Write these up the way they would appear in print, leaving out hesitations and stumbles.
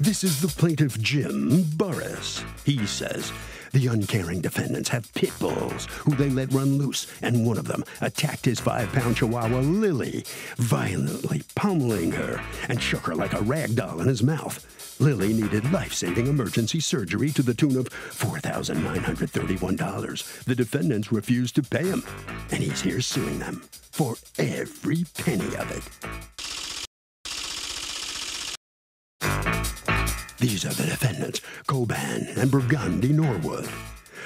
This is the plaintiff, Jim Burris. He says the uncaring defendants have pit bulls who they let run loose, and one of them attacked his 5-pound chihuahua, Lily, violently pummeling her and shook her like a rag doll in his mouth. Lily needed life-saving emergency surgery to the tune of $4,931. The defendants refused to pay him, and he's here suing them for every penny of it. These are the defendants, Coban and Burgundy Norwood.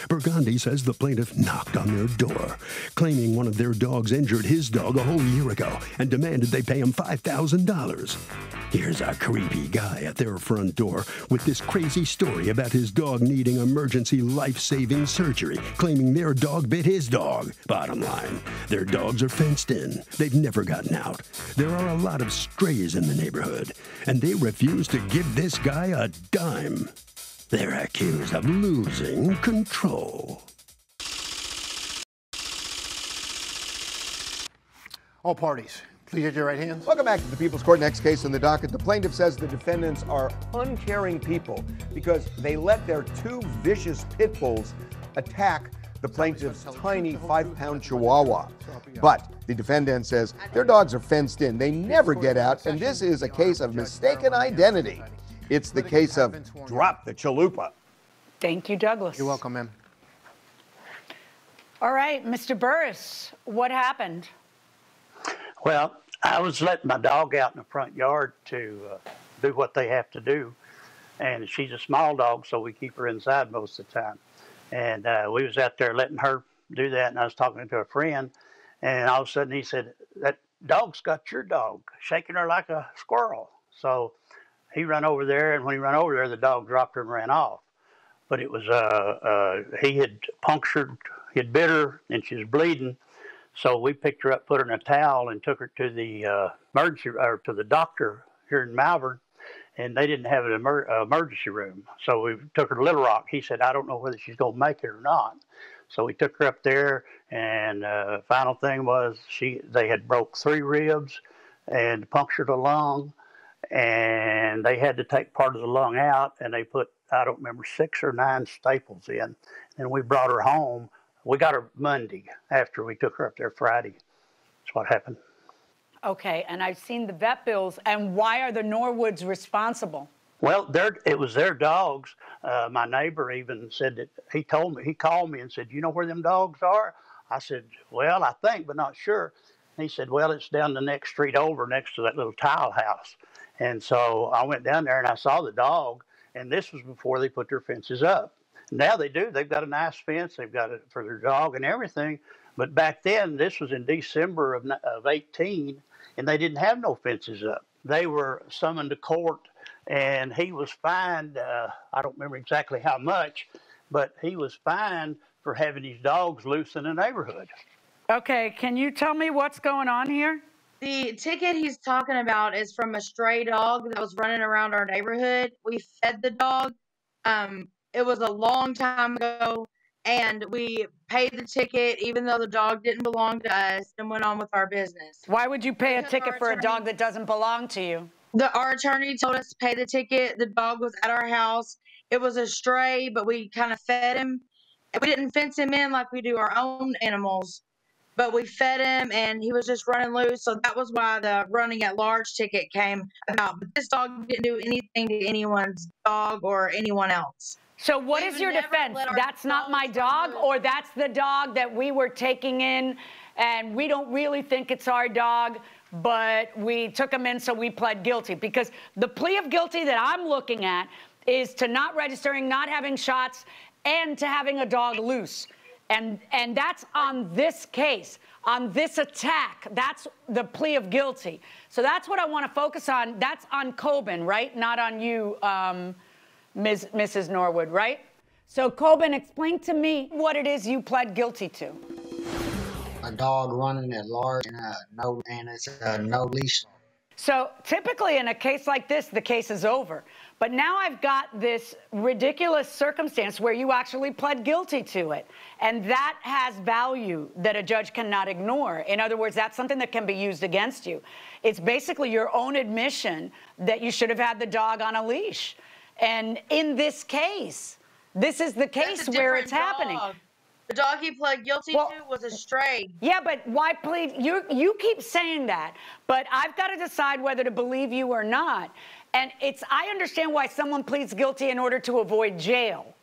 Burgundy says the plaintiff knocked on their door, claiming one of their dogs injured his dog a whole year ago and demanded they pay him $5,000. Here's a creepy guy at their front door with this crazy story about his dog needing emergency life-saving surgery, claiming their dog bit his dog. Bottom line, their dogs are fenced in. They've never gotten out. There are a lot of strays in the neighborhood, and they refuse to give this guy a dime. They're accused of losing control. All parties, please raise your right hands. Welcome back to the People's Court. Next case in the docket. The plaintiff says the defendants are uncaring people because they let their 2 vicious pit bulls attack the plaintiff's tiny 5-pound chihuahua. But the defendant says their dogs are fenced in. They never get out, and this is a case of mistaken identity. It's the case of drop the chalupa. Thank you, Douglas. You're welcome, ma'am. All right, Mr. Burris, what happened? Well, I was letting my dog out in the front yard to do what they have to do. And she's a small dog, so we keep her inside most of the time. And we was out there letting her do that, and I was talking to a friend, and all of a sudden he said, "That dog's got your dog," shaking her like a squirrel. So he ran over there, and when he ran over there, the dog dropped her and ran off. But it was, he had punctured, he had bit her, and she was bleeding. So we picked her up, put her in a towel, and took her to the emergency, or to the doctor here in Malvern, and they didn't have an emergency room. So we took her to Little Rock. He said, "I don't know whether she's going to make it or not." So we took her up there, and final thing was they had broke 3 ribs and punctured a lung. And they had to take part of the lung out, and they put, I don't remember, 6 or 9 staples in. And we brought her home. We got her Monday after we took her up there Friday. That's what happened. Okay, and I've seen the vet bills. And why are the Norwoods responsible? Well, it was their dogs. My neighbor even said that he called me and said, "You know where them dogs are?" I said, "Well, I think, but not sure." And he said, "Well, it's down the next street over next to that little tile house." And so I went down there and I saw the dog, and this was before they put their fences up. Now they do. They've got a nice fence. They've got it for their dog and everything. But back then, this was in December of 18, and they didn't have no fences up. They were summoned to court, and he was fined, I don't remember exactly how much, but he was fined for having his dogs loose in the neighborhood. Okay, can you tell me what's going on here? The ticket he's talking about is from a stray dog that was running around our neighborhood. We fed the dog. It was a long time ago, and we paid the ticket even though the dog didn't belong to us, and went on with our business. Why would you pay a ticket for a dog that doesn't belong to you? Our attorney told us to pay the ticket. The dog was at our house. It was a stray, but we kind of fed him. We didn't fence him in like we do our own animals. But we fed him, and he was just running loose. So that was why the running at large ticket came about. But this dog didn't do anything to anyone's dog or anyone else. So what is your defense? That's not my dog, or that's the dog that we were taking in, and we don't really think it's our dog, but we took him in, so we pled guilty? Because the plea of guilty that I'm looking at is to not registering, not having shots, and to having a dog loose. And that's on this case, on this attack. That's the plea of guilty. So that's what I want to focus on. That's on Coban, right? Not on you, Mrs. Norwood, right? So Coban, explain to me what it is you pled guilty to. A dog running at large and it's a no leash. So typically in a case like this, the case is over. But now I've got this ridiculous circumstance where you actually pled guilty to it. And that has value that a judge cannot ignore. In other words, that's something that can be used against you. It's basically your own admission that you should have had the dog on a leash. And in this case, this is the case where it's happening. The dog he pled guilty to was a stray. Yeah, but why plead? You keep saying that, but I've got to decide whether to believe you or not. And I understand why someone pleads guilty in order to avoid jail.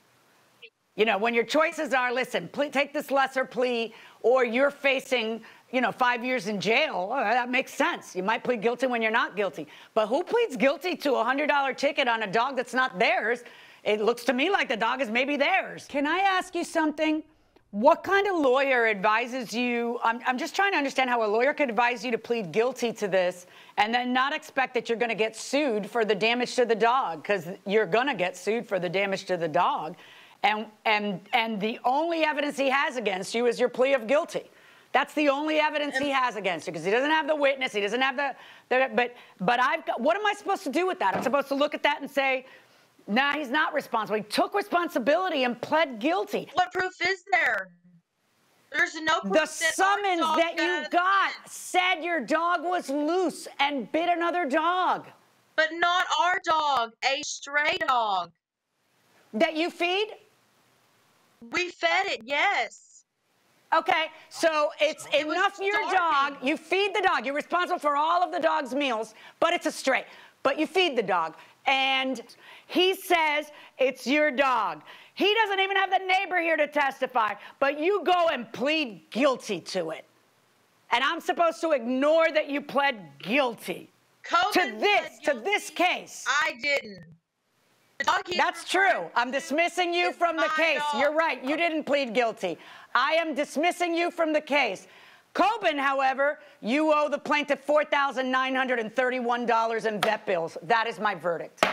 You know, when your choices are, listen, take this lesser plea, or you're facing, 5 years in jail, that makes sense. You might plead guilty when you're not guilty. But who pleads guilty to a $100 ticket on a dog that's not theirs? It looks to me like the dog is maybe theirs. Can I ask you something? What kind of lawyer advises you? I'm just trying to understand how a lawyer could advise you to plead guilty to this and then not expect that you're going to get sued for the damage to the dog, because you're going to get sued for the damage to the dog. And the only evidence he has against you is your plea of guilty. That's the only evidence he has against you, because he doesn't have the witness. He doesn't have but what am I supposed to do with that? I'm supposed to look at that and say, nah, he's not responsible. He took responsibility and pled guilty. What proof is there? There's no proof. The summons that you got said your dog was loose and bit another dog. But not our dog, a stray dog. That you feed? We fed it, yes. Okay, so it's enough your dog. You feed the dog. You're responsible for all of the dog's meals, but it's a stray. But you feed the dog. And he says it's your dog. He doesn't even have the neighbor here to testify, but you go and plead guilty to it. And I'm supposed to ignore that you pled guilty to this case. I didn't. That's true. I'm dismissing you from the case. You're right. You didn't plead guilty. I am dismissing you from the case. Coben, however, you owe the plaintiff $4,931 in vet bills. That is my verdict.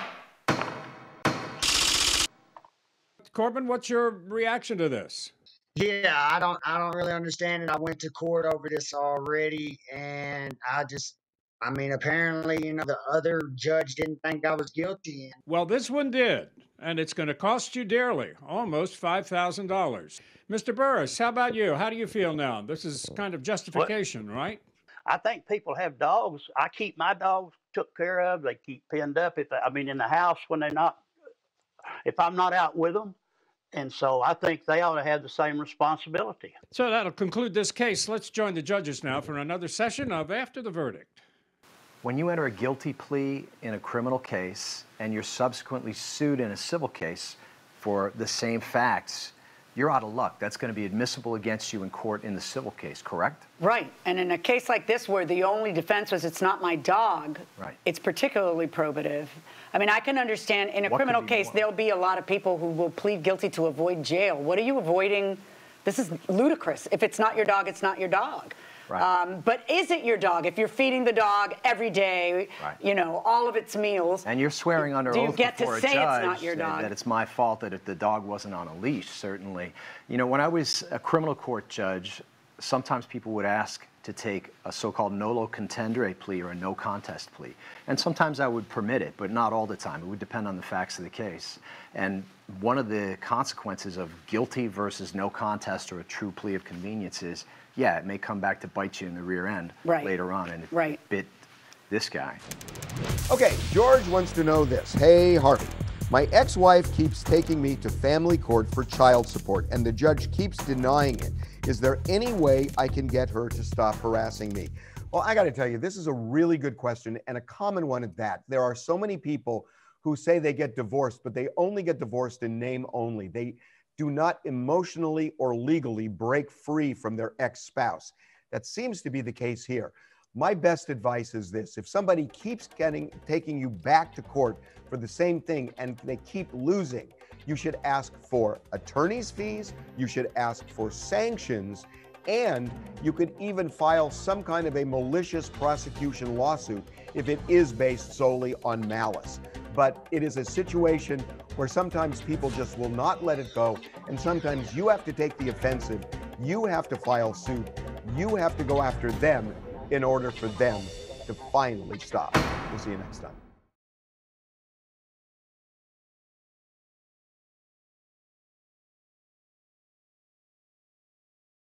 Corbin, what's your reaction to this? Yeah, I don't really understand it. I went to court over this already, and apparently, the other judge didn't think I was guilty. Well, this one did, and it's going to cost you dearly, almost $5,000. Mr. Burris, how about you? How do you feel now? This is kind of justification, right? I think people have dogs. I keep my dogs took care of. They keep pinned up in the house when if I'm not out with them. And so I think they ought to have the same responsibility. So that'll conclude this case. Let's join the judges now for another session of After the Verdict. When you enter a guilty plea in a criminal case and you're subsequently sued in a civil case for the same facts, you're out of luck. That's going to be admissible against you in court in the civil case, correct? Right. And in a case like this where the only defense was it's not my dog, right, it's particularly probative. I can understand in a criminal case, there'll be a lot of people who will plead guilty to avoid jail. What are you avoiding? This is ludicrous. If it's not your dog, it's not your dog. Right. But is it your dog? If you're feeding the dog every day, right, all of its meals. And you're swearing under oath before a judge it's not your dog? That it's my fault that the dog wasn't on a leash, certainly. When I was a criminal court judge, sometimes people would ask to take a so-called nolo contendere plea or a no contest plea. And sometimes I would permit it, but not all the time. It would depend on the facts of the case. And one of the consequences of guilty versus no contest or a true plea of convenience is, yeah, it may come back to bite you in the rear end later on, and it bit this guy. Okay, George wants to know this. Hey, Harvey, my ex-wife keeps taking me to family court for child support, and the judge keeps denying it. Is there any way I can get her to stop harassing me? Well, I got to tell you, this is a really good question, and a common one at that. There are so many people who say they get divorced, but they only get divorced in name only. They do not emotionally or legally break free from their ex-spouse. That seems to be the case here. My best advice is this: if somebody keeps taking you back to court for the same thing and they keep losing, you should ask for attorney's fees, you should ask for sanctions, and you could even file some kind of a malicious prosecution lawsuit if it is based solely on malice. But it is a situation where sometimes people just will not let it go, and sometimes you have to take the offensive, you have to file suit, you have to go after them in order for them to finally stop. We'll see you next time.